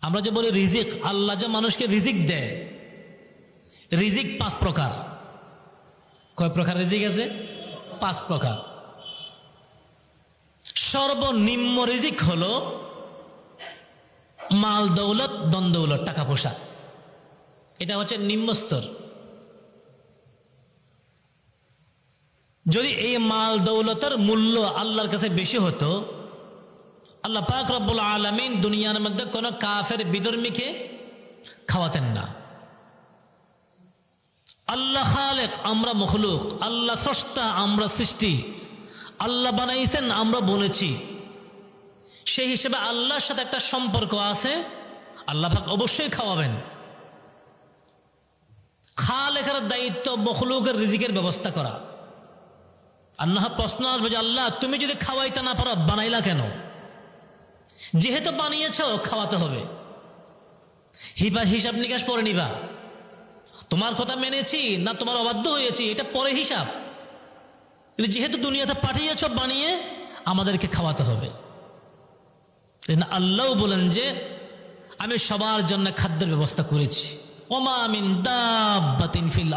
আমরা যে বলি রিজিক, আল্লাহ যে মানুষকে রিজিক দেয়, রিজিক 5 প্রকার। কয় প্রকার রিজিক আছে? 5 প্রকার। সর্বনিম্ন রিজিক হলো মাল দৌলত, ধন দৌলত, টাকা পয়সা। এটা হচ্ছে নিম্ন স্তর। যদি এই মাল দৌলতের মূল্য আল্লাহর কাছে বেশি হতো, আল্লাহ পাক রব্বুল আলামিন দুনিয়ার মধ্যে কোন কাফের বিধর্মীকে খাওয়াতেন না। আল্লাহ খালেক, আমরা মখলুক, আল্লাহ স্রষ্টা, আমরা সৃষ্টি, আল্লাহ বানাইছেন, আমরা বলেছি। সেই হিসেবে আল্লাহর সাথে একটা সম্পর্ক আছে, আল্লাহ পাক অবশ্যই খাওয়াবেন। খালেকের দায়িত্ব মখলুকের রিজিকের ব্যবস্থা করা। আল্লাহ প্রশ্ন আসবে যে আল্লাহ তুমি যদি খাওয়াইতে না পারো বানাইলা কেন? যেহেতু বানিয়েছ খাওয়াতে হবে। হিসাব নিকাশ পরে নিবা, তোমার কথা মেনেছি না তোমার অবাধ্য হয়েছি এটা পরে হিসাব। যেহেতু দুনিয়াতে পাঠিয়েছ বানিয়ে, আমাদেরকে খাওয়াতে হবে। আল্লাহ বলেন যে আমি সবার জন্য খাদ্যের ব্যবস্থা করেছি। ওমা মিন দাব্বাতিন ফিল